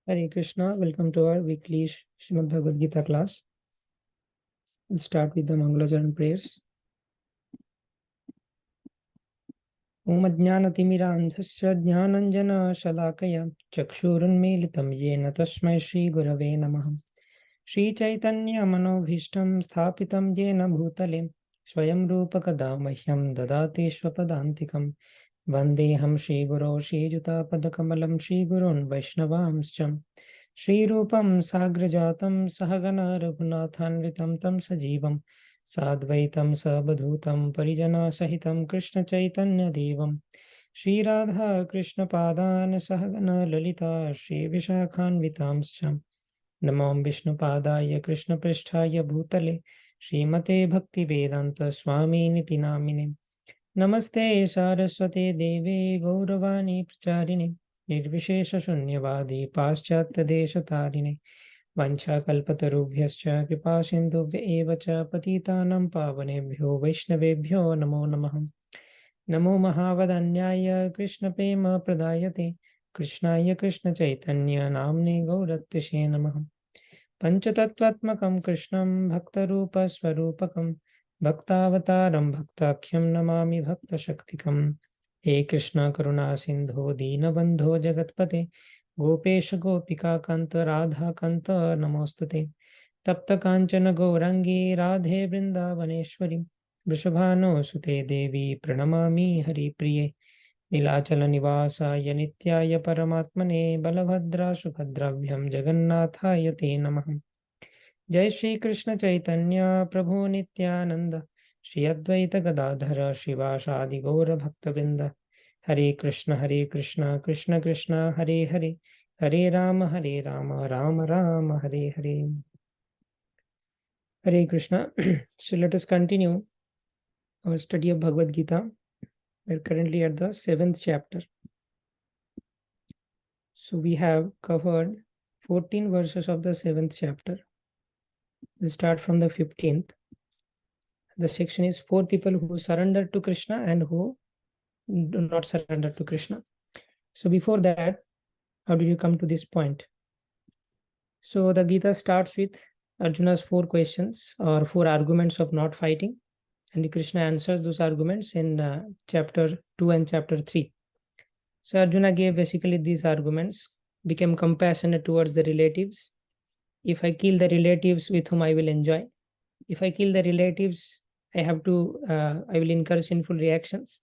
Hare Krishna, welcome to our weekly Srimad Bhagavad Gita class. We'll start with the Mangalacharan prayers. Om Ajnanatimirandhasya Jnananjana Shalakaya Chakshurunmilitam Yena Tasmai Shri Gurave Namaha Shri Chaitanya Manobhishtam Sthapitam Yena Bhutale Swayam Rupa Kadamahyam Dadati Swapadantikam Vandeham Shri Guru Shri Juta Padakamalam Shri Gurun Vaishnavamscham Shri Rupam Sagrajatam Sahagana Raghunathanvitam Tam Sajivam Sadvaitam Sabadhutam Parijana Sahitam Krishna Chaitanya Devam Shri Radha Krishna Padan Sahagana Lalita Shri Vishakhanvitamscham Namam Vishnu Padaya Krishna Pristhaya Bhutale Srimate Bhakti Vedanta Swami Niti Namine Namaste Saraswate Deve Gauravani Pracharine Nirvishesha Shunyavadi Paschatya Deshatarine Vanchakalpatarubhyascha Kripasindhubhya eva cha Patitanam Pavanebhyo Vaishnavebhyo Namo Namah Namo Mahavadanyaya Krishna Prema Pradayate Krishnaya Krishna Chaitanya Namne Gaurattishe Namah Panchatattvatmakam Krishnam Bhaktarupa Swarupakam Bhaktavataram Bhaktakyam Namami Bhakta Shaktikam He Krishna Karuna Sindho Deenabandho Jagatpate Gopesha Gopika Kanta Radha Kanta Namostute Tapta Kanchana Gaurangi Radhe Vrindavaneshwari Vrishabhano Sute Devi Pranamami Hari Priye Nilachala Nivasaya Nityaya Paramatmane Balabhadra Subhadravhyam Jagannathaya Te Namah Jai Shri Krishna Chaitanya Prabhu Nityananda Shri Advaita Gadadhara Shivasadi Gaura Bhakta Vrinda Hare Krishna Krishna Krishna Hare Hare Hare Rama Rama Rama Hare Hare Hare Krishna. So let us continue our study of Bhagavad Gita. We are currently at the 7th chapter. So we have covered 14 verses of the 7th chapter. We'll start from the 15th. The section is 4 people who surrender to Krishna and who do not surrender to Krishna. So before that, how did you come to this point? So the Gita starts with Arjuna's 4 questions or 4 arguments of not fighting, and Krishna answers those arguments in chapter 2 and chapter 3. So Arjuna gave basically these arguments: become compassionate towards the relatives. If I kill the relatives with whom I will enjoy, if I kill the relatives, I will incur sinful reactions,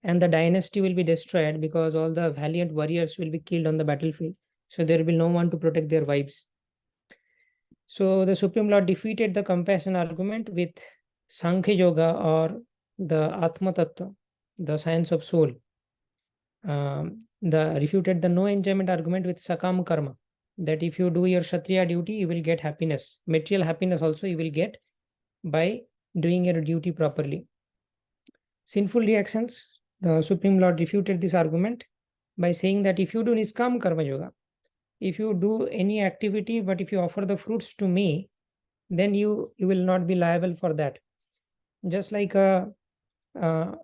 and the dynasty will be destroyed because all the valiant warriors will be killed on the battlefield. So there will be no one to protect their wives. So the Supreme Lord defeated the compassion argument with Sankhya Yoga, or the Atma Tattva, the science of soul. Refuted the no enjoyment argument with Sakam Karma, that if you do your Kshatriya duty, you will get happiness. Material happiness also you will get by doing your duty properly. Sinful reactions, the Supreme Lord refuted this argument by saying that if you do Niskam Karma Yoga, if you do any activity, but if you offer the fruits to me, then you will not be liable for that. Just like a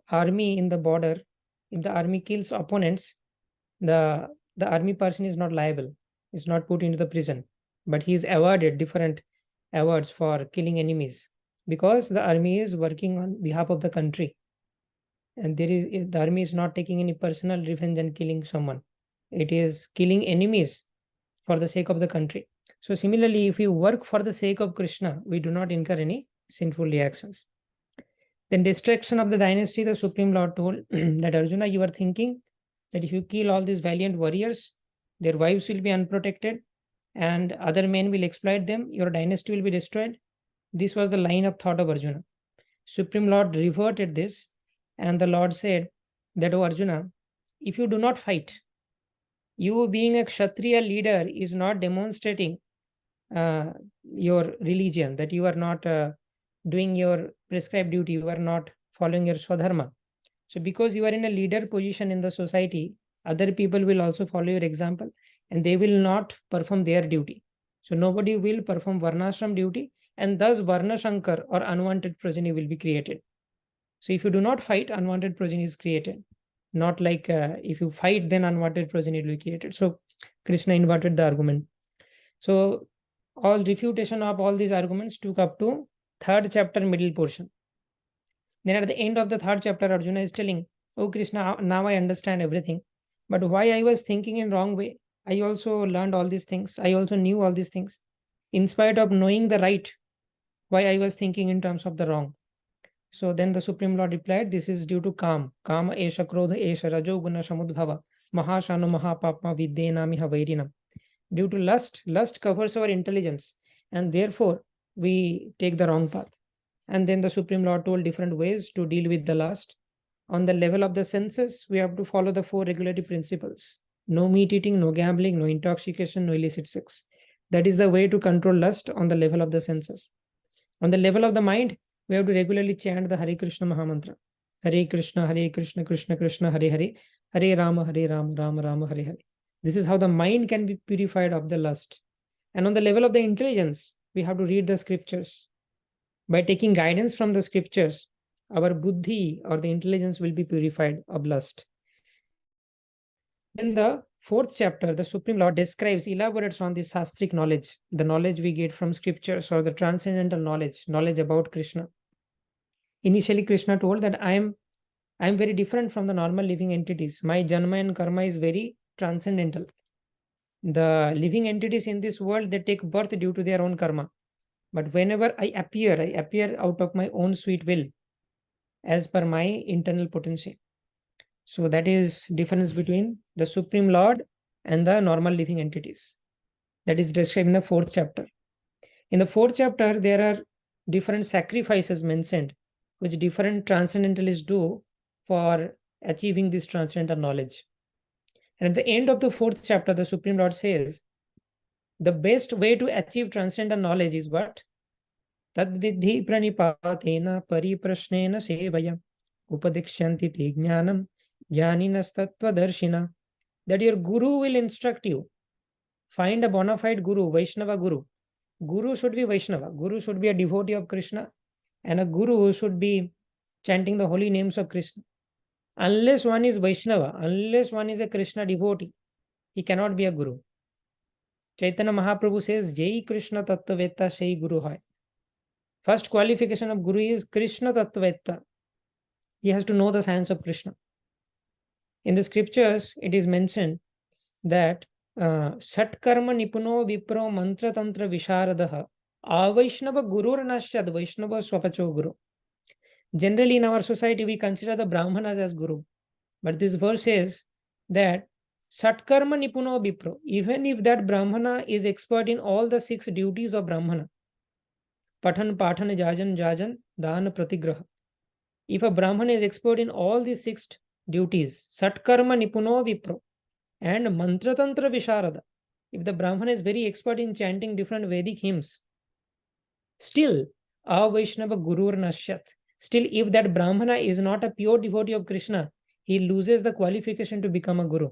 army in the border, if the army kills opponents, the army person is not liable, is not put into the prison, but he is awarded different awards for killing enemies, because the army is working on behalf of the country, and the army is not taking any personal revenge and killing someone. It is killing enemies for the sake of the country. So similarly, if we work for the sake of Krishna, we do not incur any sinful reactions. Then destruction of the dynasty, the Supreme Lord told that Arjuna, you are thinking that if you kill all these valiant warriors, their wives will be unprotected and other men will exploit them, your dynasty will be destroyed. This was the line of thought of Arjuna. Supreme Lord reverted this, and the Lord said that, oh Arjuna, if you do not fight, you being a Kshatriya leader is not demonstrating your religion, that you are not doing your prescribed duty, you are not following your Swadharma. So because you are in a leader position in the society, other people will also follow your example and they will not perform their duty. So nobody will perform Varnashram duty, and thus Varna Shankar, or unwanted progeny, will be created. So if you do not fight, unwanted progeny is created. Not like if you fight, then unwanted progeny will be created. So Krishna inverted the argument. So all refutation of all these arguments took up to third chapter middle portion. Then at the end of the third chapter, Arjuna is telling, "Oh Krishna, now I understand everything. But why I was thinking in wrong way? I also learned all these things. I also knew all these things. In spite of knowing the right, why I was thinking in terms of the wrong." So then the Supreme Lord replied, "This is due to Kam. Kama esha krodha esha rajo guna samudbhava. Mahashano mahapapma vidyenami havairinam." Due to lust, lust covers our intelligence, and therefore we take the wrong path. And then the Supreme Lord told different ways to deal with the lust. On the level of the senses, we have to follow the 4 regulatory principles: no meat eating, no gambling, no intoxication, no illicit sex. That is the way to control lust on the level of the senses. On the level of the mind, we have to regularly chant the Hare Krishna Mahamantra. Hare Krishna, Krishna Krishna, Hare Hare, Hare Rama, Rama Rama, Hare Hare. This is how the mind can be purified of the lust. And on the level of the intelligence, we have to read the scriptures. By taking guidance from the scriptures, our buddhi or the intelligence will be purified of lust. Then the 4th chapter, the Supreme Lord describes, elaborates on the Sastric knowledge, the knowledge we get from scriptures or the transcendental knowledge, knowledge about Krishna. Initially, Krishna told that I am very different from the normal living entities. My janma and karma is very transcendental. The living entities in this world, they take birth due to their own karma. But whenever I appear out of my own sweet will, as per my internal potency. So that is difference between the Supreme Lord and the normal living entities. That is described in the 4th chapter. In the 4th chapter, there are different sacrifices mentioned, which different transcendentalists do for achieving this transcendental knowledge. And at the end of the 4th chapter, the Supreme Lord says, the best way to achieve transcendental knowledge is what? Tadvidhi pranipatena pariprashnena sevaya upadikshyanti te jnanam jnaninastattvadarshina. That your guru will instruct you. Find a bona fide guru, Vaishnava guru. Guru should be Vaishnava. Guru should be a devotee of Krishna. And a guru should be chanting the holy names of Krishna. Unless one is Vaishnava, unless one is a Krishna devotee, he cannot be a guru. Chaitanya Mahaprabhu says, Jai Krishna Tattveta Shai Guru Hai. First qualification of guru is Krishna Tattveta. He has to know the science of Krishna. In the scriptures, it is mentioned that Satkarma Nipuno Vipro Mantra Tantra Visharadaha Avaishnava Gurur Nashyad Vaishnava Swapacho Guru. Generally, in our society, we consider the Brahmanas as Guru. But this verse says that Satkarma Nipuno Vipro, even if that Brahmana is expert in all the 6 duties of Brahmana, Pathan, Pathan, Jajan, Jajan, Dana, Pratigraha. If a Brahmana is expert in all these 6 duties, Satkarma Nipuno Vipro, and Mantra Tantra Visharada, if the Brahmana is very expert in chanting different Vedic hymns, still, Avaishnava Gurur Nashyat, still if that Brahmana is not a pure devotee of Krishna, he loses the qualification to become a Guru.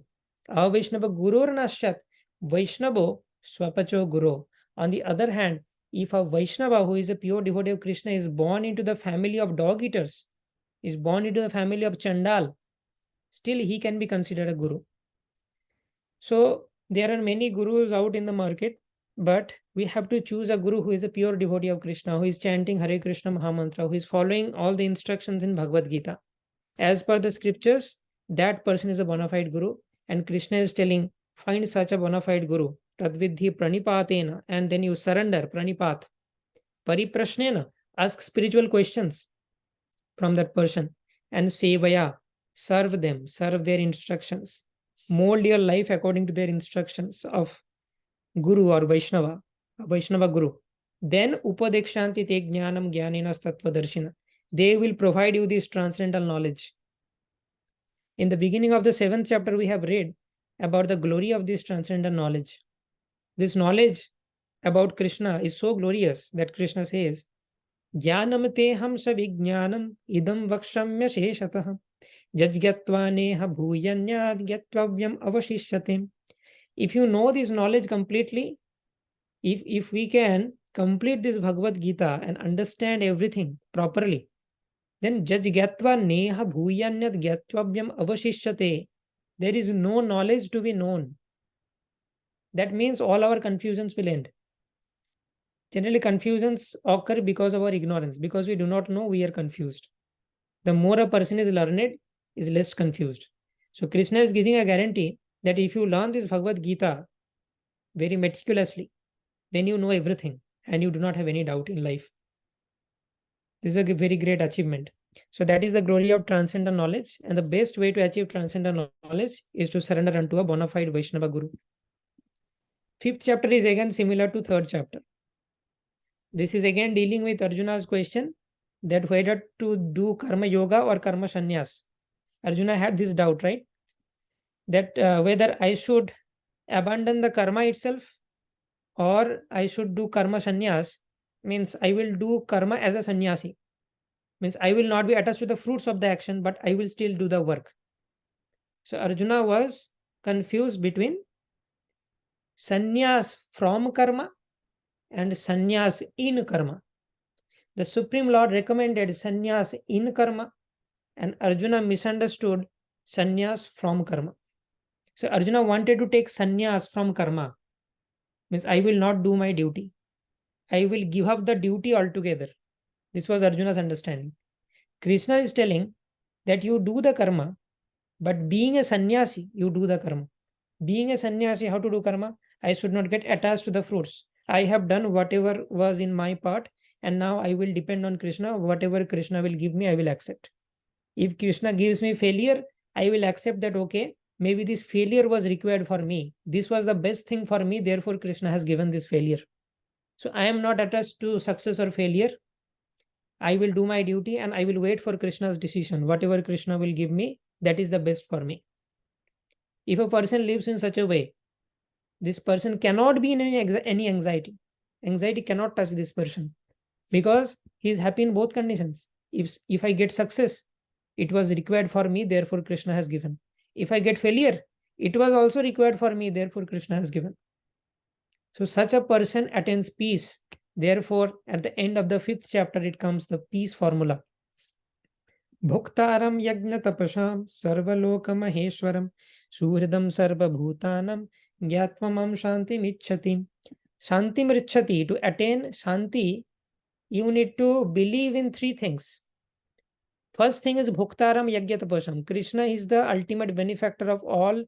Avaishnava Gurur Nashyat, Vaishnavo Swapacho Guru. On the other hand, if a Vaishnava who is a pure devotee of Krishna is born into the family of dog eaters, is born into the family of Chandal, still he can be considered a Guru. So there are many gurus out in the market, but we have to choose a guru who is a pure devotee of Krishna, who is chanting Hare Krishna Mahamantra, who is following all the instructions in Bhagavad Gita. As per the scriptures, that person is a bona fide guru, and Krishna is telling, find such a bona fide guru. Tadvidhi pranipatena, and then you surrender, pranipat. Pariprashnena, ask spiritual questions from that person, and sevaya, serve them, serve their instructions. Mold your life according to their instructions of Guru or Vaishnava, Vaishnava Guru. Then Upadekshanti te jnanam jnanina tattvadarshina. They will provide you this transcendental knowledge. In the beginning of the 7th chapter, we have read about the glory of this transcendental knowledge. This knowledge about Krishna is so glorious that Krishna says, Jnanam teham savijnanam idam vakshamya sheshatah jajgatva neha bhuyanyad gyatvavyam avashishyate. If you know this knowledge completely, if we can complete this Bhagavad Gita and understand everything properly, Then jaj gyatva neha bhuyanyat gyatvavyam avashishyate. There is no knowledge to be known. That means all our confusions will end. Generally, confusions occur because of our ignorance. Because we do not know, we are confused. The more a person is learned, is less confused. So Krishna is giving a guarantee that if you learn this Bhagavad Gita very meticulously, then you know everything and you do not have any doubt in life. This is a very great achievement. So that is the glory of transcendental knowledge, and the best way to achieve transcendental knowledge is to surrender unto a bona fide Vaishnava Guru. Fifth chapter is again similar to third chapter. This is again dealing with Arjuna's question that whether to do karma yoga or karma sannyas. Arjuna had this doubt, right? That whether I should abandon the karma itself or I should do karma sannyas, means I will do karma as a sannyasi. Means I will not be attached to the fruits of the action, but I will still do the work. So Arjuna was confused between sannyas from karma and sannyas in karma. The Supreme Lord recommended sannyas in karma, and Arjuna misunderstood sannyas from karma. So Arjuna wanted to take sannyas from karma. Means I will not do my duty. I will give up the duty altogether. This was Arjuna's understanding. Krishna is telling that you do the karma, but being a sannyasi, you do the karma. Being a sannyasi, how to do karma? I should not get attached to the fruits. I have done whatever was in my part, and now I will depend on Krishna. Whatever Krishna will give me, I will accept. If Krishna gives me failure, I will accept that, okay, maybe this failure was required for me. This was the best thing for me, therefore Krishna has given this failure. So I am not attached to success or failure. I will do my duty and I will wait for Krishna's decision. Whatever Krishna will give me, that is the best for me. If a person lives in such a way, this person cannot be in any anxiety. Anxiety cannot touch this person because he is happy in both conditions. If I get success, it was required for me, therefore Krishna has given. If I get failure, it was also required for me, therefore Krishna has given. So such a person attains peace. Therefore, at the end of the fifth chapter, it comes the peace formula. Bhuktaram yajna tapasham sarvaloka maheshwaram suhridam sarva bhutanam gyatmamam shantim ichchati. Shantim richati. To attain shanti, you need to believe in three things. First thing is Bhuktaram Yajna Tapasam. Krishna is the ultimate benefactor of all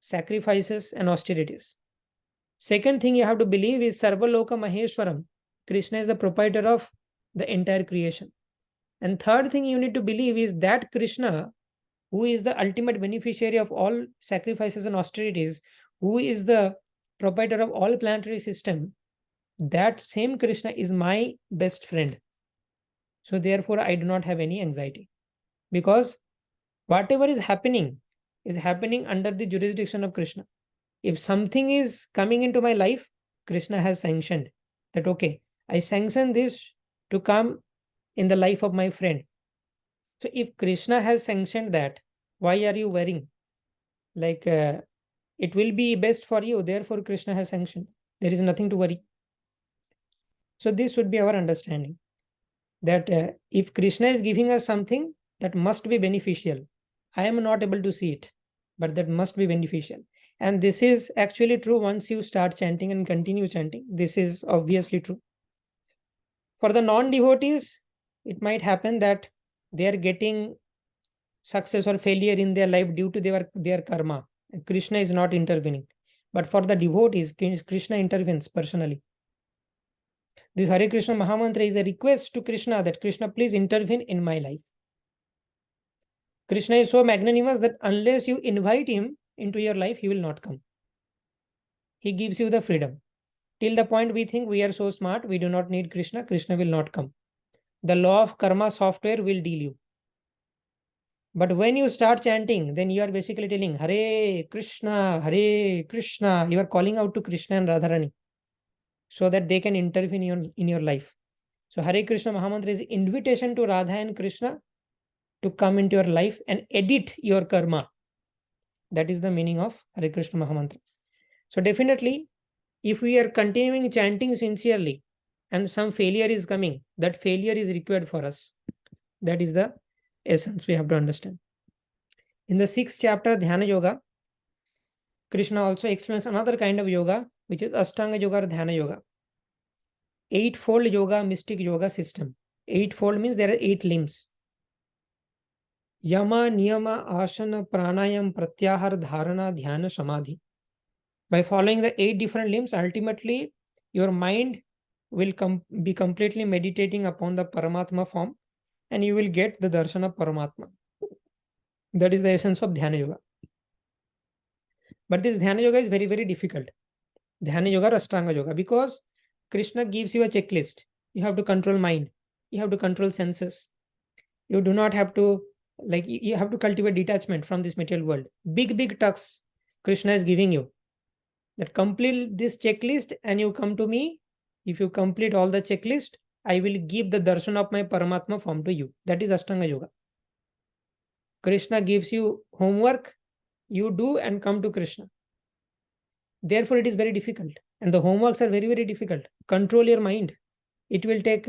sacrifices and austerities. Second thing you have to believe is Sarvaloka Maheshwaram. Krishna is the proprietor of the entire creation. And third thing you need to believe is that Krishna, who is the ultimate beneficiary of all sacrifices and austerities, who is the proprietor of all planetary system, that same Krishna is my best friend. So therefore, I do not have any anxiety. Because whatever is happening under the jurisdiction of Krishna. If something is coming into my life, Krishna has sanctioned that, okay, I sanction this to come in the life of my friend. So if Krishna has sanctioned that, why are you worrying? Like, it will be best for you, therefore Krishna has sanctioned. There is nothing to worry. So this should be our understanding. That if Krishna is giving us something, that must be beneficial. I am not able to see it, but that must be beneficial. And this is actually true once you start chanting and continue chanting. This is obviously true. For the non-devotees, it might happen that they are getting success or failure in their life due to their karma. And Krishna is not intervening. But for the devotees, Krishna intervenes personally. This Hare Krishna Mahamantra is a request to Krishna that Krishna, please intervene in my life. Krishna is so magnanimous that unless you invite him into your life, he will not come. He gives you the freedom. Till the point we think we are so smart, we do not need Krishna, Krishna will not come. The law of karma software will deal you. But when you start chanting, then you are basically telling Hare Krishna, Hare Krishna. You are calling out to Krishna and Radharani so that they can intervene in your life. So Hare Krishna Mahamantra is an invitation to Radha and Krishna to come into your life and edit your karma. That is the meaning of Hare Krishna Mahamantra. So definitely, if we are continuing chanting sincerely and some failure is coming, that failure is required for us. That is the essence we have to understand. In the 6th chapter, Dhyana Yoga, Krishna also explains another kind of yoga, which is Ashtanga Yoga or Dhyana Yoga. Eightfold yoga, mystic yoga system. Eightfold means there are 8 limbs. Yama, Niyama, Asana, Pranayam, Pratyahar, Dharana, Dhyana, Samadhi. By following the 8 different limbs, ultimately your mind will be completely meditating upon the Paramatma form, and you will get the darshan of Paramatma. That is the essence of Dhyana Yoga. But this Dhyana Yoga is very, very difficult. Dhyana Yoga or Ashtanga Yoga, because Krishna gives you a checklist. You have to control mind. You have to control senses. You do not have to, you have to cultivate detachment from this material world. Big tasks Krishna is giving you. That complete this checklist and you come to me. If you complete all the checklist, I will give the darshan of my Paramatma form to you. That is Ashtanga Yoga. Krishna gives you homework, you do and come to Krishna. Therefore, it is very difficult. And the homeworks are very, very difficult. Control your mind. It will take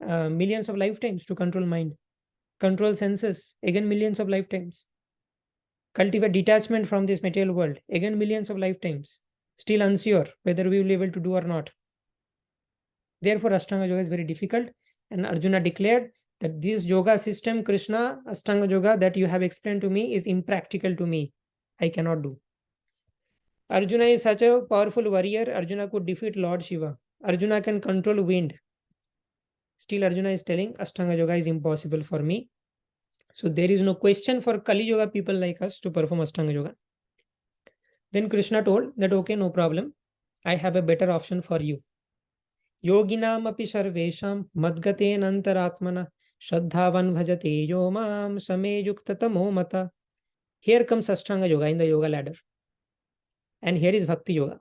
millions of lifetimes to control mind. Control senses, again millions of lifetimes. Cultivate detachment from this material world, again millions of lifetimes. Still unsure whether we will be able to do or not. Therefore, Ashtanga Yoga is very difficult. And Arjuna declared that this yoga system, Krishna, Ashtanga Yoga, that you have explained to me is impractical to me. I cannot do. Arjuna is such a powerful warrior. Arjuna could defeat Lord Shiva. Arjuna can control wind. Still, Arjuna is telling Ashtanga Yoga is impossible for me. So there is no question for Kali Yoga people like us to perform Ashtanga Yoga. Then Krishna told that, okay, no problem. I have a better option for you. Yoginam api sarvesham madgaten antaratmana shraddhavan bhajate yomam same yukta tamo mata. Here comes Ashtanga Yoga in the yoga ladder. And here is Bhakti Yoga.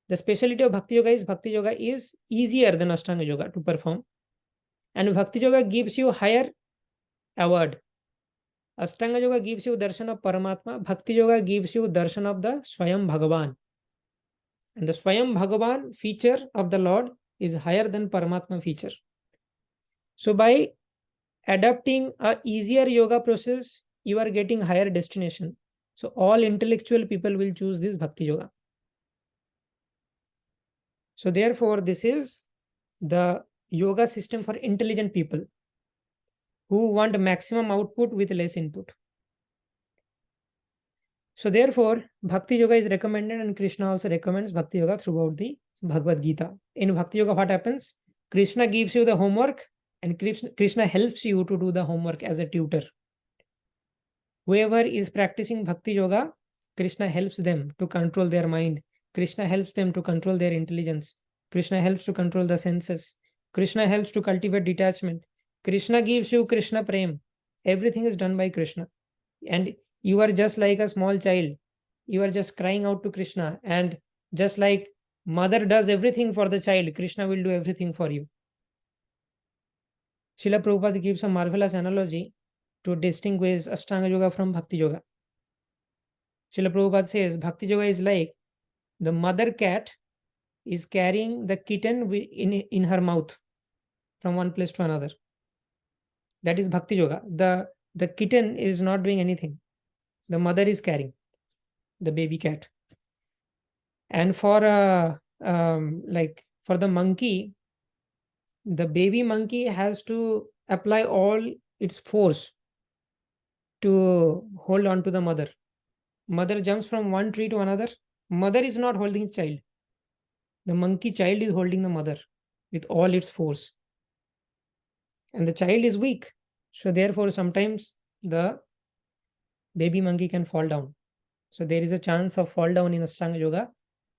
The speciality of Bhakti Yoga is easier than Ashtanga Yoga to perform. And Bhakti Yoga gives you higher award. Ashtanga Yoga gives you darshan of Paramatma. Bhakti Yoga gives you darshan of the Swayam Bhagavan. And the Swayam Bhagavan feature of the Lord is higher than Paramatma feature. So by adapting a easier yoga process, you are getting higher destination. So all intellectual people will choose this Bhakti Yoga. So therefore, this is the yoga system for intelligent people who want maximum output with less input. So therefore, Bhakti Yoga is recommended, and Krishna also recommends Bhakti Yoga throughout the Bhagavad Gita. In Bhakti Yoga, what happens? Krishna gives you the homework, and Krishna helps you to do the homework as a tutor. Whoever is practicing Bhakti Yoga, Krishna helps them to control their mind. Krishna helps them to control their intelligence. Krishna helps to control the senses. Krishna helps to cultivate detachment. Krishna gives you Krishna Prem. Everything is done by Krishna. And you are just like a small child. You are just crying out to Krishna. And just like mother does everything for the child, Krishna will do everything for you. Srila Prabhupada gives a marvelous analogy to distinguish Ashtanga Yoga from Bhakti Yoga. Srila Prabhupada says Bhakti Yoga is like the mother cat is carrying the kitten in her mouth from one place to another. That is Bhakti Yoga. The kitten is not doing anything. The mother is carrying the baby cat. And for for the monkey, the baby monkey has to apply all its force to hold on to the mother. Mother jumps from one tree to another. Mother is not holding the child. The monkey child is holding the mother with all its force. And the child is weak. So therefore, sometimes the baby monkey can fall down. So there is a chance of fall down in Ashtanga Yoga.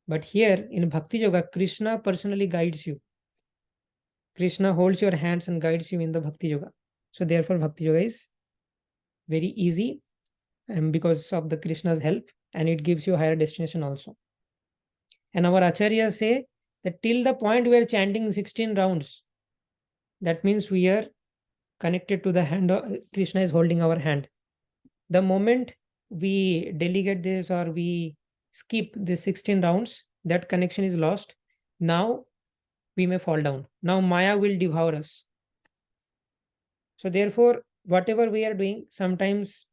But here in Bhakti Yoga, Krishna personally guides you. Krishna holds your hands and guides you in the Bhakti Yoga. So therefore, Bhakti Yoga is very easy, and because of the Krishna's help, and it gives you a higher destination also. And our acharyas say that till the point we are chanting 16 rounds, that means we are connected to the hand. Krishna is holding our hand. The moment we delegate this or we skip the 16 rounds, that connection is lost. Now we may fall down. Now Maya will devour us. So therefore, whatever we are doing, sometimes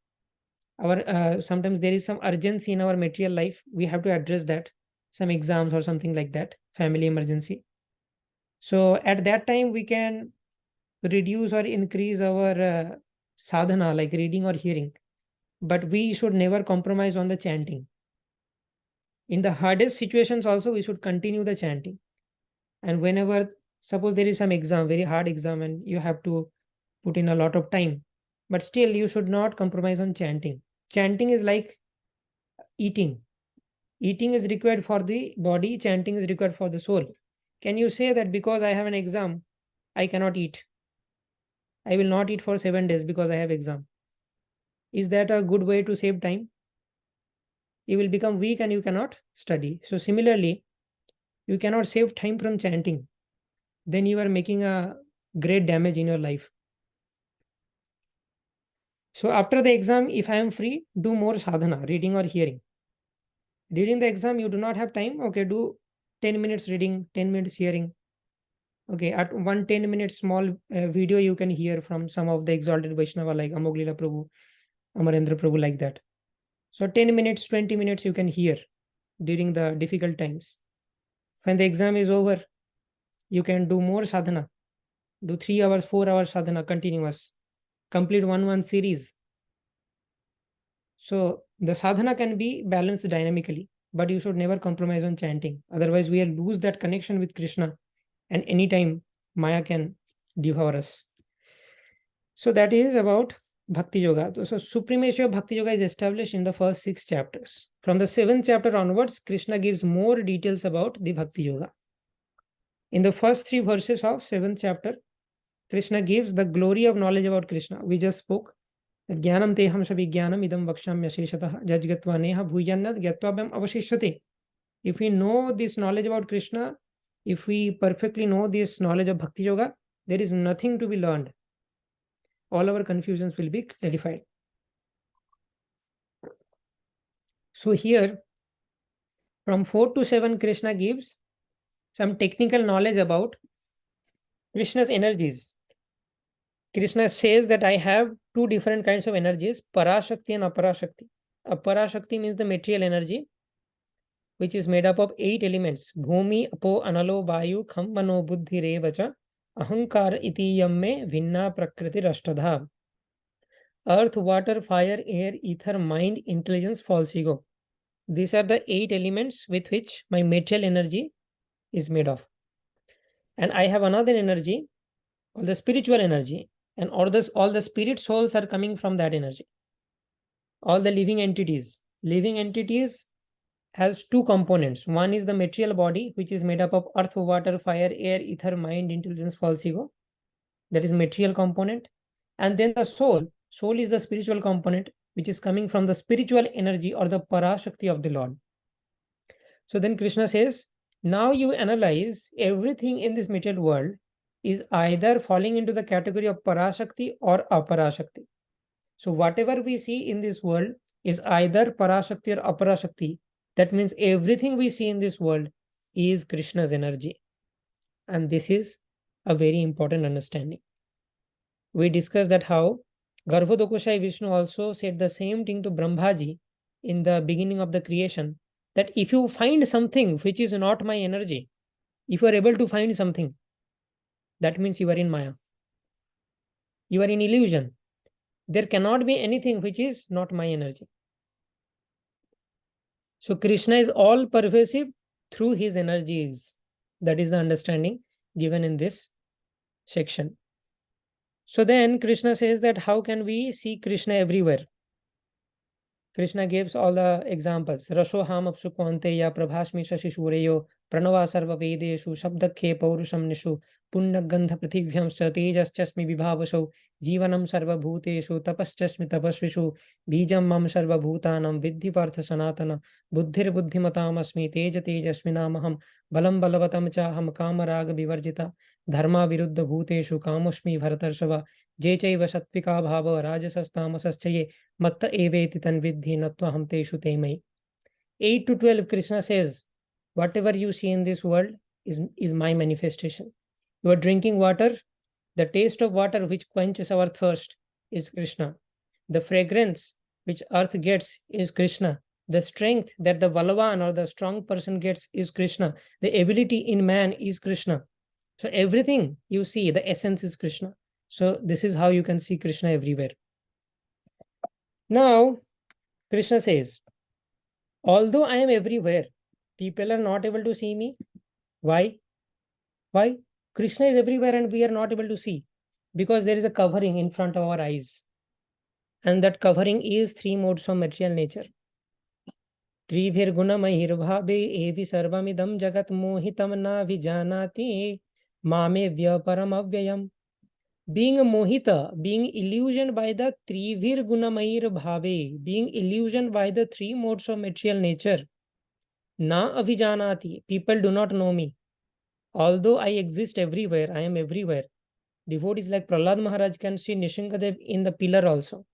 sometimes there is some urgency in our material life. We have to address that, some exams or something like that, family emergency. So at that time, we can reduce or increase our sadhana, like reading or hearing. But we should never compromise on the chanting. In the hardest situations also, we should continue the chanting. And whenever, suppose there is some exam, very hard exam, and you have to put in a lot of time, but still you should not compromise on chanting. Chanting is like eating. Eating is required for the body, chanting is required for the soul. Can you say that because I have an exam, I cannot eat? I will not eat for 7 days because I have exam. Is that a good way to save time? You will become weak and you cannot study. So similarly, you cannot save time from chanting. Then you are making a great damage in your life. So after the exam, if I am free, do more sadhana, reading or hearing. During the exam, you do not have time. Okay, do 10 minutes reading, 10 minutes hearing. Okay, at 1 10-minute small video you can hear from some of the exalted Vaishnava like Amoglila Prabhu, Amarendra Prabhu, like that. So 10 minutes, 20 minutes you can hear during the difficult times. When the exam is over, you can do more sadhana. Do 3 hours, 4 hours sadhana continuous. Complete one series. So the sadhana can be balanced dynamically, but you should never compromise on chanting. Otherwise, we will lose that connection with Krishna, and anytime Maya can devour us. So that is about Bhakti Yoga. So supremacy of Bhakti Yoga is established in the first 6 chapters. From the 7th chapter onwards, Krishna gives more details about the Bhakti Yoga. In the first 3 verses of 7th chapter, Krishna gives the glory of knowledge about Krishna. We just spoke. Jnanam teham sabhijnanam idam vakshamya sheshatah jajgatva neha bhujannat gyatvabyam avashishyate. If we know this knowledge about Krishna, if we perfectly know this knowledge of Bhakti Yoga, there is nothing to be learned. All our confusions will be clarified. So here, from 4 to 7, Krishna gives some technical knowledge about Krishna's energies. Krishna says that I have 2 different kinds of energies, Parashakti and Aparashakti. Aparashakti means the material energy, which is made up of 8 elements. Bhumi, Apo, Analo, Vayu, Kham, Mano, Buddhi, Revacha, Ahankar, Iti, Yamme, Vinna, Prakriti, Rashtadha. Earth, water, fire, air, ether, mind, intelligence, false ego. These are the 8 elements with which my material energy is made of. And I have another energy called the spiritual energy. And all the spirit souls are coming from that energy. All the living entities. Living entities has 2 components. One is the material body, which is made up of earth, water, fire, air, ether, mind, intelligence, false ego. That is material component. And then the soul. Soul is the spiritual component, which is coming from the spiritual energy or the Parashakti of the Lord. So then Krishna says, now you analyze everything in this material world is either falling into the category of Parashakti or Aparashakti. So whatever we see in this world is either Parashakti or Aparashakti. That means everything we see in this world is Krishna's energy. And this is a very important understanding. We discussed that how Garbhodakosai Vishnu also said the same thing to Brahmaji in the beginning of the creation, that if you find something which is not my energy, if you are able to find something, that means you are in Maya. You are in illusion. There cannot be anything which is not my energy. So Krishna is all pervasive through his energies. That is the understanding given in this section. So then Krishna says that how can we see Krishna everywhere? Krishna gives all the examples. Rashoham apsukvanteya prabhasmi shashishuryo pranava sarva vedeshu shabdakhe paurusham nishu punnagandha prithibhyamscha tejaschasmi vibhavasho jivanam sarva bhuteshu tapaschasmi tapasvishu bijam mam sarva bhutanam vidhi partha sanatana buddhir buddhimatam asmi tej tejasmi namaham balam balavatam chaham kamaraga vivarjita dharma viruddha bhuteshu kamoshmi bharatarshava je chaiva satvika bhava rajasastamashaschaye Matta eveti tanvidhi nattvaham teshu temai. 8 to 12, Krishna says, whatever you see in this world is my manifestation. You are drinking water, The taste of water which quenches our thirst is Krishna. The fragrance which earth gets is Krishna. The strength that the Balavan or the strong person gets is Krishna. The ability in man is Krishna. So everything you see, the essence is Krishna. So this is how you can see Krishna everywhere. Now, Krishna says, although I am everywhere, people are not able to see me. Why? Why? Krishna is everywhere and we are not able to see. Because there is a covering in front of our eyes. And that covering is three modes of material nature. त्रिभिर्गुणमहिर्भावे एवि सर्वमिदं जगत् मोहितं न विजानाति मामे व्यपरम अव्ययम्. Being a mohita, being illusioned by the trivir gunamair bhave, being illusioned by the three modes of material nature. Na avijanati, people do not know me. Although I exist everywhere, I am everywhere. Devotees like Prahlad Maharaj can see Nishingadev in the pillar also.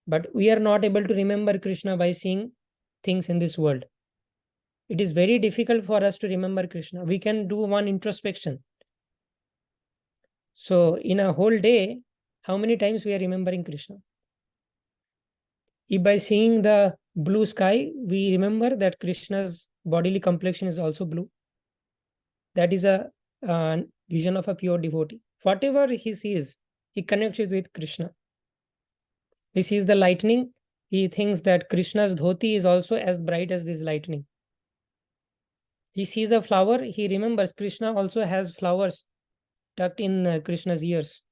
But we are not able to remember Krishna by seeing things in this world. It is very difficult for us to remember Krishna. We can do one introspection. So in a whole day, how many times we are remembering Krishna? If by seeing the blue sky, we remember that Krishna's bodily complexion is also blue. That is a vision of a pure devotee. Whatever he sees, he connects it with Krishna. He sees the lightning. He thinks that Krishna's dhoti is also as bright as this lightning. He sees a flower. He remembers Krishna also has flowers tucked in Krishna's ears.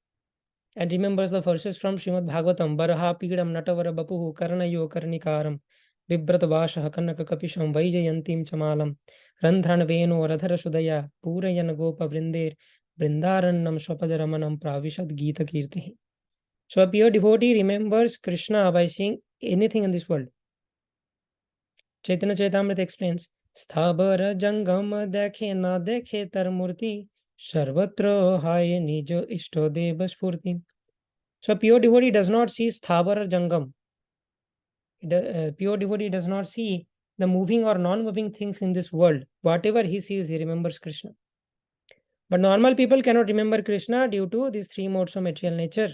And remembers the verses from Srimad Bhagavatam. Baraha pidam natavara bapuhu karanayo karnikaram vibrat vasha kanaka kapisham vaijayantim chamalam randhran venu radhara sudaya purayan gopa vrindir vrindarannam swapadaramanam pravishad gita kirti. So a pure devotee remembers Krishna by seeing anything in this world. Chaitanya Chaitamrita explains, Sthabara jangam dekhe na dekhe tar murti sarvatra haye nijo ishto deva spurti. So pure devotee does not see Sthabara jangam. Pure devotee does not see the moving or non-moving things in this world. Whatever he sees, he remembers Krishna. But normal people cannot remember Krishna due to these three modes of material nature.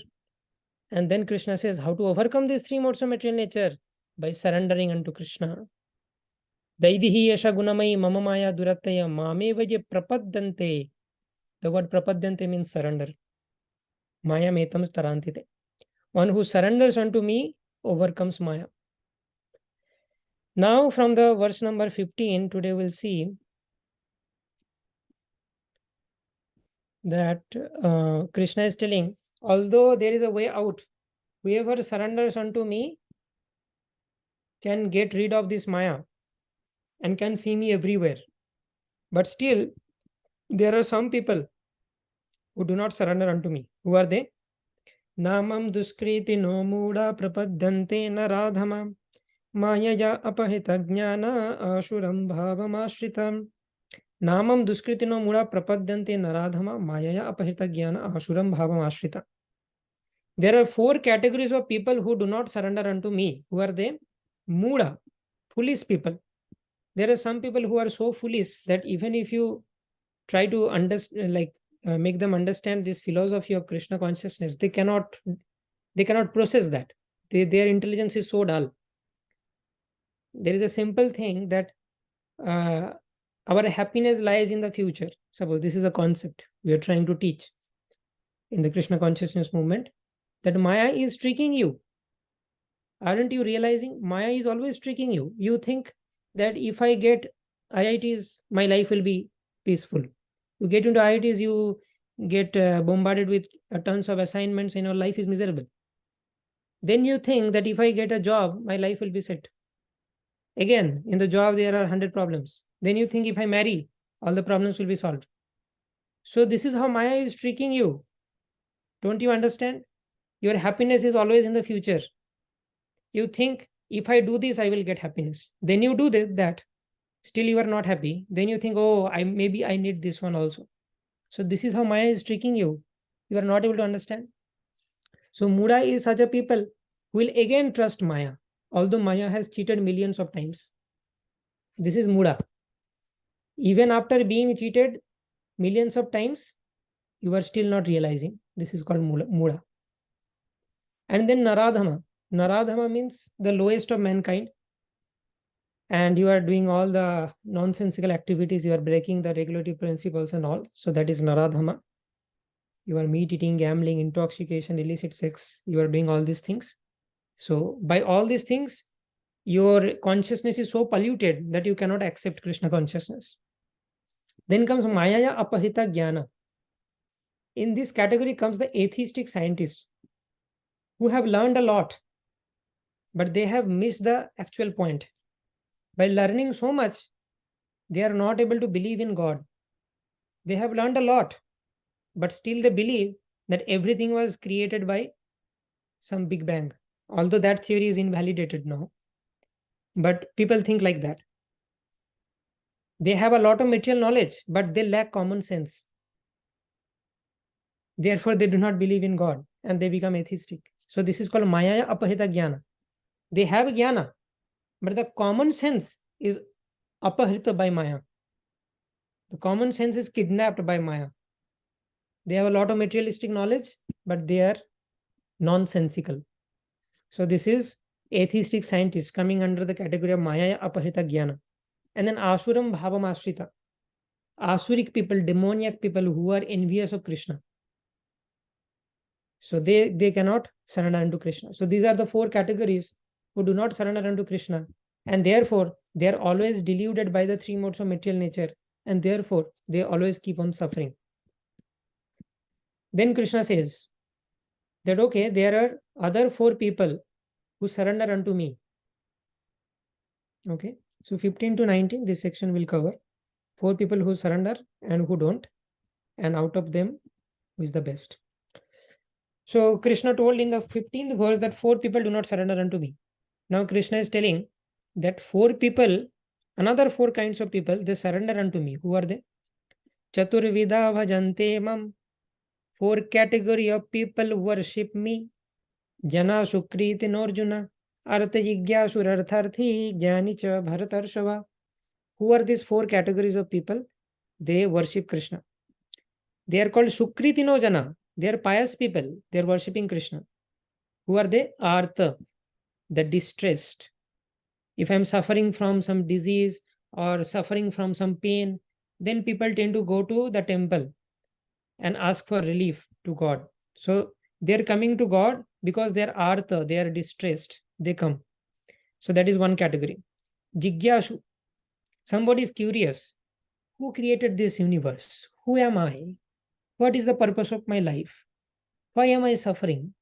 And then Krishna says, how to overcome these three modes of material nature? By surrendering unto Krishna. Daivihi yasha gunamai mama maya durataya mame vaje prapaddante. The word prapaddante means surrender. Maya metam starantite. One who surrenders unto me overcomes Maya. Now from the verse number 15, today we'll see that Krishna is telling, although there is a way out, whoever surrenders unto me can get rid of this Maya and can see me everywhere. But still, there are some people who do not surrender unto me. Who are they? Namam duskriti no muda prapaddante naradhamam mayaya apahita jnana ashuram bhavam ashritam. Namam duskritino muda prapadyante naradhama mayaya apahita jnana ashuram bhavam ashrita. There are four categories of people who do not surrender unto me. Who are they? Muda, foolish people. There are some people who are so foolish that even if you try to understand, make them understand this philosophy of Krishna consciousness, they cannot process that. Their intelligence is so dull. There is a simple thing that our happiness lies in the future. Suppose this is a concept we are trying to teach in the Krishna consciousness movement, that Maya is tricking you. Aren't you realizing? Maya is always tricking you. You think that if I get IITs, my life will be peaceful. You get into IITs, you get bombarded with tons of assignments and your life is miserable. Then you think that if I get a job, my life will be set. Again, in the job, there are 100 problems. Then you think if I marry, all the problems will be solved. So this is how Maya is tricking you. Don't you understand? Your happiness is always in the future. You think if I do this, I will get happiness. Then you do that. Still you are not happy. Then you think, oh, maybe I need this one also. So this is how Maya is tricking you. You are not able to understand. So Muda is such a people who will again trust Maya, although Maya has cheated millions of times. This is Muda. Even after being cheated millions of times, you are still not realizing. This is called Mula. And then Naradhama. Naradhama means the lowest of mankind. And you are doing all the nonsensical activities. You are breaking the regulatory principles and all. So that is Naradhama. You are meat eating, gambling, intoxication, illicit sex. You are doing all these things. So by all these things, your consciousness is so polluted that you cannot accept Krishna consciousness. Then comes Mayaya Apahita Jnana. In this category comes the atheistic scientists who have learned a lot, but they have missed the actual point. By learning so much, they are not able to believe in God. They have learned a lot, but still they believe that everything was created by some Big Bang. Although that theory is invalidated now. But people think like that. They have a lot of material knowledge, but they lack common sense. Therefore, they do not believe in God and they become atheistic. So this is called Mayaya Apahita Jnana. They have Jnana, but the common sense is apahita by Maya. The common sense is kidnapped by Maya. They have a lot of materialistic knowledge, but they are nonsensical. So this is atheistic scientists coming under the category of Mayaya Apahita Jnana. And then Asuram Bhavam Ashrita. Asuric people, demoniac people who are envious of Krishna. So they cannot surrender unto Krishna. So these are the four categories who do not surrender unto Krishna. And therefore, they are always deluded by the three modes of material nature. And therefore, they always keep on suffering. Then Krishna says that, okay, there are other four people who surrender unto me. Okay. So 15 to 19, this section will cover 4 people who surrender and who don't. And out of them, who is the best. So Krishna told in the 15th verse that 4 people do not surrender unto me. Now Krishna is telling that 4 people, another 4 kinds of people, they surrender unto me. Who are they? Chaturvida bhajante mam. 4 category of people worship me. Jana sukriti norjuna. Artha jigyasur artharthi jnani cha bharatarshava. Who are these 4 categories of people? They worship Krishna. They are called Sukritino Jana. They are pious people. They are worshipping Krishna. Who are they? Artha, the distressed. If I am suffering from some disease or suffering from some pain, then people tend to go to the temple and ask for relief to God. So they are coming to God because they are artha, they are distressed. They come. So that is one category. Jigyashu. Somebody is curious. Who created this universe? Who am I? What is the purpose of my life? Why am I suffering?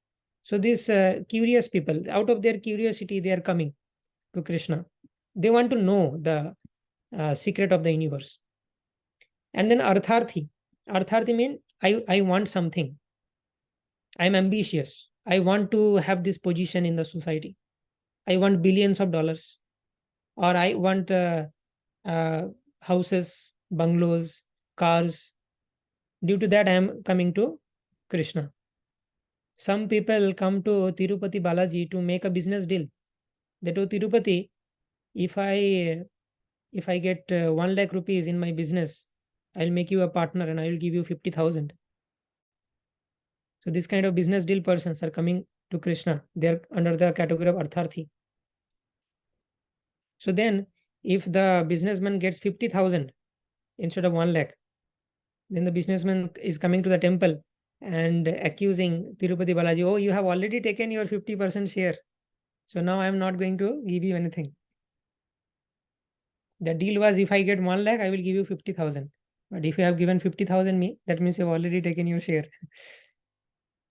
So these curious people, out of their curiosity, they are coming to Krishna. They want to know the secret of the universe. And then Artharthi. Artharthi means I want something. I'm ambitious. I want to have this position in the society. I want billions of dollars. Or I want houses, bungalows, cars. Due to that, I am coming to Krishna. Some people come to Tirupati Balaji to make a business deal. They told Tirupati, if I get 1 lakh rupees in my business, I'll make you a partner and I will give you 50,000. So this kind of business deal persons are coming to Krishna. They are under the category of Artharthi. So then, if the businessman gets 50,000 instead of 1 lakh, then the businessman is coming to the temple and accusing Tirupati Balaji, oh, you have already taken your 50% share. So now I am not going to give you anything. The deal was if I get 1 lakh, I will give you 50,000. But if you have given 50,000 me, that means you have already taken your share.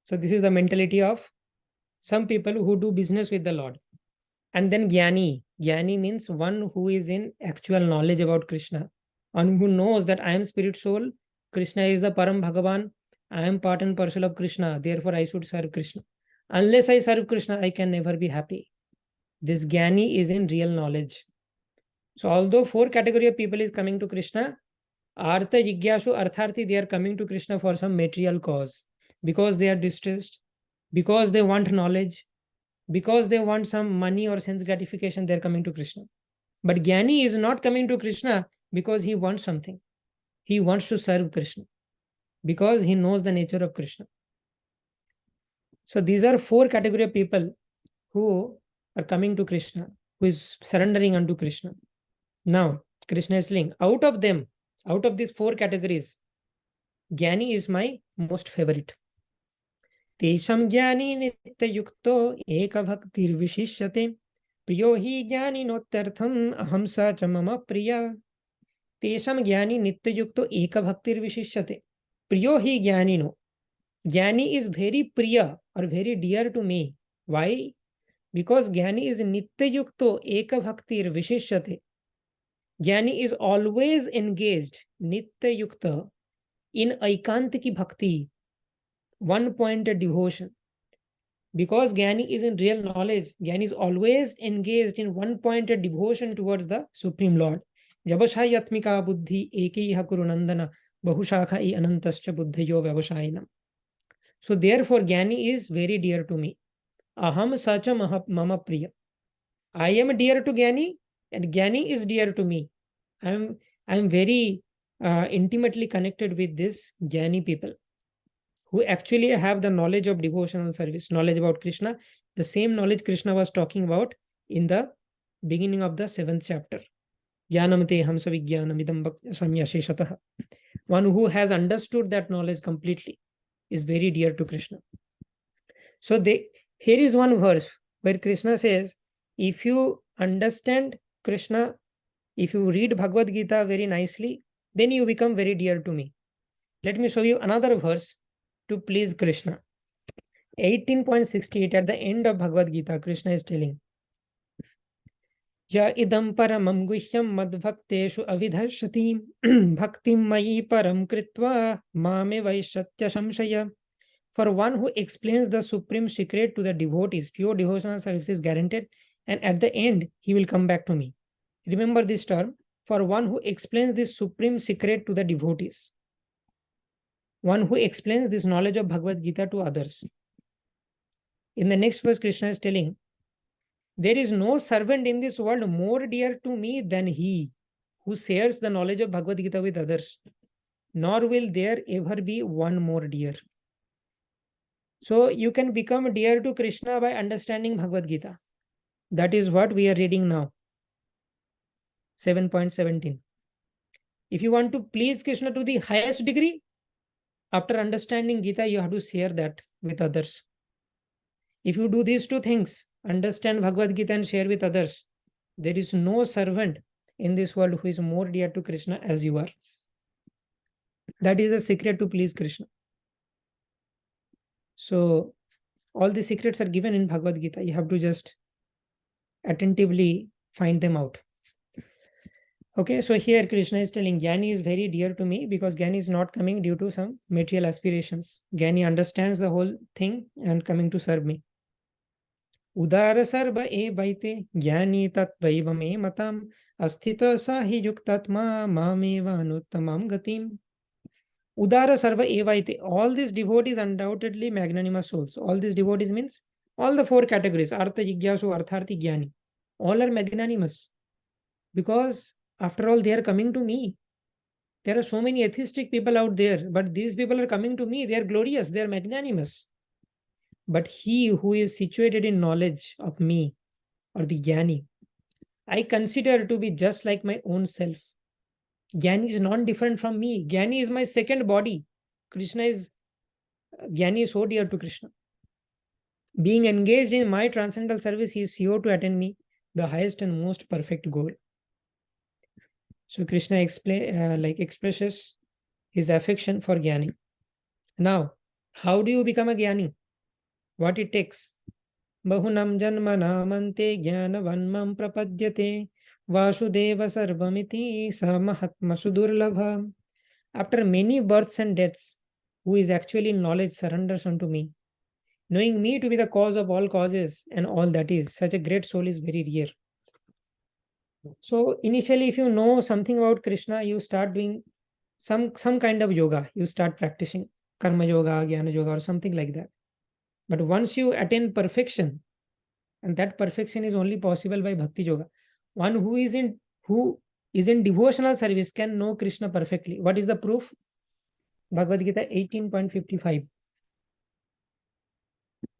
So this is the mentality of some people who do business with the Lord. And then Jnani. Jnani means one who is in actual knowledge about Krishna and who knows that I am spirit soul. Krishna is the Param Bhagavan. I am part and parcel of Krishna. Therefore, I should serve Krishna. Unless I serve Krishna, I can never be happy. This Jnani is in real knowledge. So although 4 category of people is coming to Krishna, Artha, Jigyashu, Artharthi, they are coming to Krishna for some material cause. Because they are distressed, because they want knowledge, because they want some money or sense gratification, they are coming to Krishna. But Jnani is not coming to Krishna because he wants something. He wants to serve Krishna because he knows the nature of Krishna. So these are four category of people who are coming to Krishna, who is surrendering unto Krishna. Now, Krishna is saying, out of them, out of these four categories, Jnani is my most favorite. Tesham Jnani Nityayukto Eka Bhaktir Vishishyate Priyo hi Jnani Notyartham Aham sa cha mama priya. Tesham Jnani Nityayukto Eka Bhaktir Vishishyate Priyo hi Jnani no. Jnani is very priya or very dear to me. Why? Because Jnani is Nityayukto Eka Bhaktir Vishishyate. Jnani is always engaged, Nityayukta, in Aikantiki Bhakti, one-pointed devotion. Because Jnani is in real knowledge, Jnani is always engaged in one-pointed devotion towards the Supreme Lord. Vyavashayatmika buddhi ekaiha kurunandana bahushakha anantascha buddhayo vyavashayinam. So therefore, Jnani is very dear to me. Aham sacha mama priya. I am dear to Jnani and Jnani is dear to me. I am very intimately connected with this Jnani people who actually have the knowledge of devotional service, knowledge about Krishna, the same knowledge Krishna was talking about in the beginning of the 7th chapter. Jnanamate hamsa vijnanam idam samyasheshatah. One who has understood that knowledge completely is very dear to Krishna. So here is one verse where Krishna says, if you understand Krishna, if you read Bhagavad Gita very nicely, then you become very dear to me. Let me show you another verse to please Krishna. 18.68 at the end of Bhagavad Gita, Krishna is telling, Ja idam paramam guhyam madbhakteshu avidhashati bhaktim mayi param kritva mame vaishatya samshaya. For one who explains the supreme secret to the devotees, pure devotional service is guaranteed, and at the end, he will come back to me. Remember this term, for one who explains this supreme secret to the devotees. One who explains this knowledge of Bhagavad Gita to others. In the next verse, Krishna is telling, there is no servant in this world more dear to me than he who shares the knowledge of Bhagavad Gita with others, nor will there ever be one more dear. So you can become dear to Krishna by understanding Bhagavad Gita. That is what we are reading now. 7.17. If you want to please Krishna to the highest degree, after understanding Gita, you have to share that with others. If you do these two things, understand Bhagavad Gita and share with others, there is no servant in this world who is more dear to Krishna as you are. That is the secret to please Krishna. So all the secrets are given in Bhagavad Gita. You have to just attentively find them out. Okay, so here Krishna is telling Jnani is very dear to me because Jnani is not coming due to some material aspirations. Jnani understands the whole thing and coming to serve me. Udara sarva e vaite Jnani tat vaivame matam asthita sahi yuktatma mameva anuttamam gatim. Udara sarva e vaite. All these devotees undoubtedly magnanimous souls. All these devotees means all the four categories, Artha, Jigyasu, Artharthi, Jnani. All are magnanimous because after all, they are coming to me. There are so many atheistic people out there, but these people are coming to me. They are glorious. They are magnanimous. But he who is situated in knowledge of me or the Jnani, I consider to be just like my own self. Jnani is non-different from me. Jnani is my second body. Jnani is so dear to Krishna. Being engaged in my transcendental service, he is sure to attain me, the highest and most perfect goal. So Krishna expresses his affection for Jnani. Now, how do you become a Jnani? What it takes? Bahunam janmanamante jnanavanmam prapadyate vasudeva sarvamiti samahatma sudurlabha. After many births and deaths, who is actually in knowledge surrenders unto me. Knowing me to be the cause of all causes and all that is, such a great soul is very rare. So initially, if you know something about Krishna, you start doing some kind of yoga. You start practicing karma yoga, jnana yoga, or something like that. But once you attain perfection, and that perfection is only possible by bhakti yoga, one who is in devotional service can know Krishna perfectly. What is the proof? Bhagavad Gita 18.55.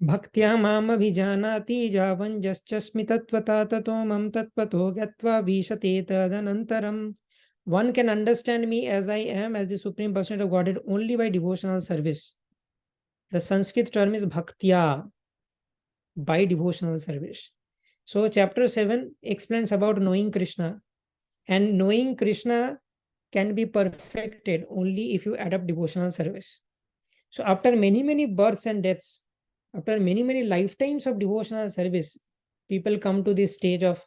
Bhaktya mam abhijanati javanjasmi tattvata tato mam tattvato gatva vishate tadanantaram. One can understand me as I am, as the Supreme Personality of Godhead, only by devotional service. The Sanskrit term is bhaktya, by devotional service. So, chapter 7 explains about knowing Krishna, and knowing Krishna can be perfected only if you adopt devotional service. So, after many births and deaths, after many lifetimes of devotional service, people come to this stage of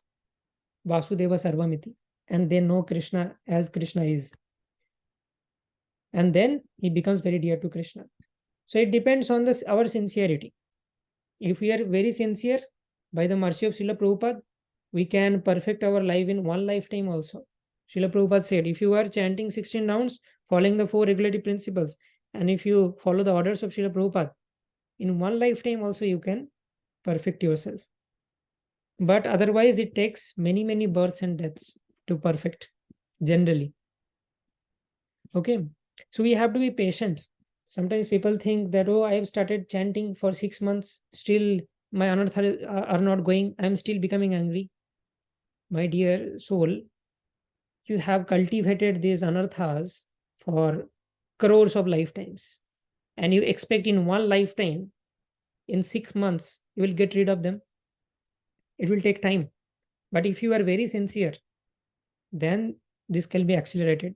Vasudeva Sarvamiti, and they know Krishna as Krishna is. And then he becomes very dear to Krishna. So it depends on our sincerity. If we are very sincere, by the mercy of Srila Prabhupada, we can perfect our life in one lifetime also. Srila Prabhupada said, if you are chanting 16 rounds, following the 4 regulative principles, and if you follow the orders of Srila Prabhupada, in one lifetime also you can perfect yourself. But otherwise, it takes many births and deaths to perfect, generally. Okay, so we have to be patient. Sometimes people think that, oh, I have started chanting for 6 months, still my anarthas are not going, I am still becoming angry. My dear soul, you have cultivated these anarthas for crores of lifetimes, and you expect in one lifetime, in 6 months, you will get rid of them. It will take time. But if you are very sincere, then this can be accelerated.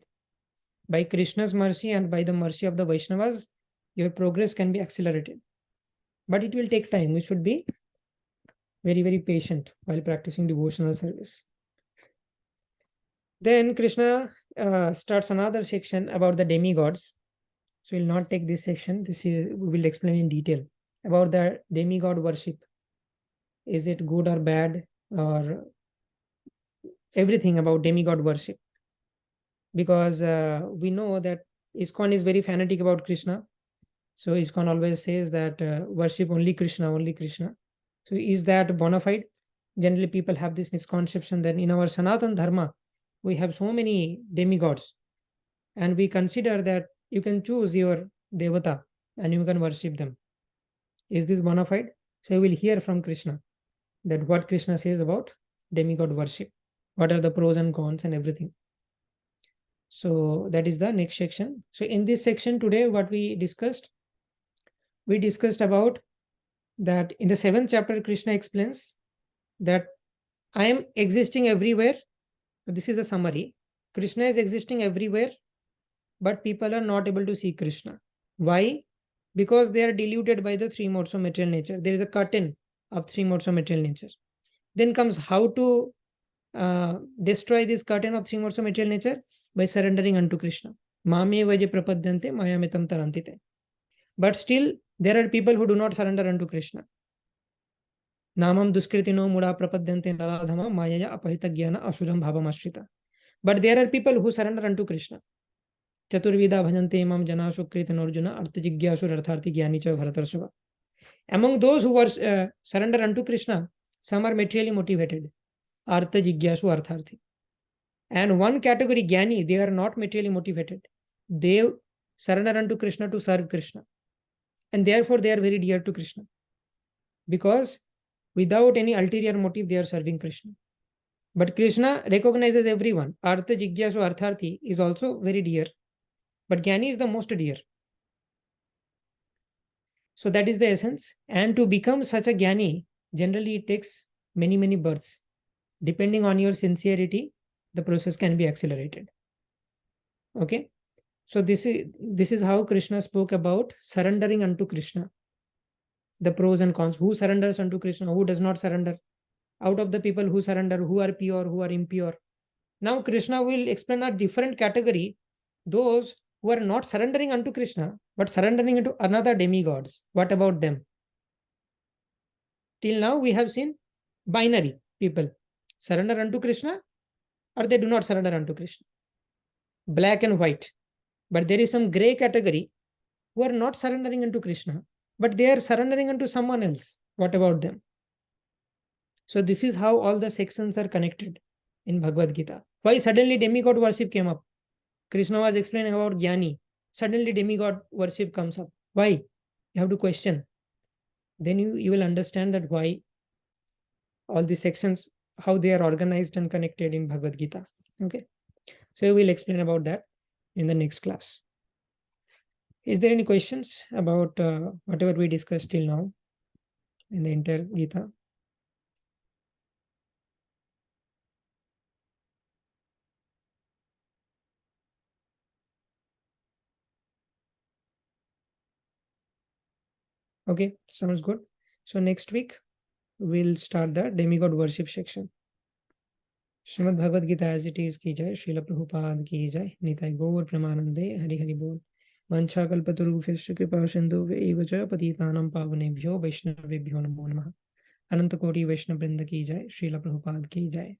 By Krishna's mercy and by the mercy of the Vaishnavas, your progress can be accelerated. But it will take time. We should be very patient while practicing devotional service. Then Krishna starts another section about the demigods. So we'll not take this section. We will explain in detail about the demigod worship. Is it good or bad, or everything about demigod worship? Because we know that ISKCON is very fanatic about Krishna. So ISKCON always says that worship only Krishna, only Krishna. So is that bona fide? Generally, people have this misconception that in our Sanatan Dharma, we have so many demigods, and we consider that you can choose your devata and you can worship them. Is this bona fide? So you will hear from Krishna that what Krishna says about demigod worship, what are the pros and cons and everything. So that is the next section. So in this section today, what we discussed about that in the 7th chapter, Krishna explains that I am existing everywhere. So this is a summary. Krishna is existing everywhere, but people are not able to see Krishna. Why? Because they are deluded by the 3 modes of material nature. There is a curtain of 3 modes of material nature. Then comes how to destroy this curtain of 3 modes of material nature? By surrendering unto Krishna. Mame vaje prapadyante mayamitam tarantite. But still, there are people who do not surrender unto Krishna. Namam duskritino muda prapadyante naladhama mayaya apahita jnana asuram bhavam ashrita. But there are people who surrender unto Krishna. Chaturvida bhajante imam jana sukritan arjuna artha jigyasu artharthi jnani cha bharatarshava. Among those who were surrender unto Krishna, some are materially motivated. Artha jigyasu artharthi. And one category, Jnani, they are not materially motivated. They surrender unto Krishna to serve Krishna. And therefore, they are very dear to Krishna. Because without any ulterior motive, they are serving Krishna. But Krishna recognizes everyone. Artha Jigyasu Artharthi is also very dear. But Jnani is the most dear. So that is the essence. And to become such a Jnani, generally it takes many births. Depending on your sincerity, the process can be accelerated. Okay. So this is how Krishna spoke about surrendering unto Krishna. The pros and cons. Who surrenders unto Krishna? Who does not surrender? Out of the people who surrender, who are pure, who are impure. Now Krishna will explain a different category. Those who are not surrendering unto Krishna, but surrendering into another demigods. What about them? Till now we have seen binary people. Surrender unto Krishna, or they do not surrender unto Krishna. Black and white. But there is some gray category who are not surrendering unto Krishna, but they are surrendering unto someone else. What about them? So this is how all the sections are connected in Bhagavad Gita. Why suddenly demigod worship came up? Krishna was explaining about Jnani. Suddenly demigod worship comes up. Why? You have to question. then you will understand that why all the sections, how they are organized and connected in Bhagavad Gita. Okay, so we will explain about that in the next class. Is there any questions about whatever we discussed till now in the entire Gita? Okay, sounds good. So next week we'll start the demigod worship section. Shrimad Bhagavad Gita as it is की जय, श्रील प्रभुपाद की जय, निताय गौर प्रेमानंदे, हरि हरि बोल। वंशाकल्पतरुभ्यश्च कृपा सिन्धुभ्यैव च पतितानां पावनेभ्यो वैष्णवेभ्यो नमो नमः। अनंत कोटि वैष्णव वृंद की जय, श्रील प्रभुपाद की जय।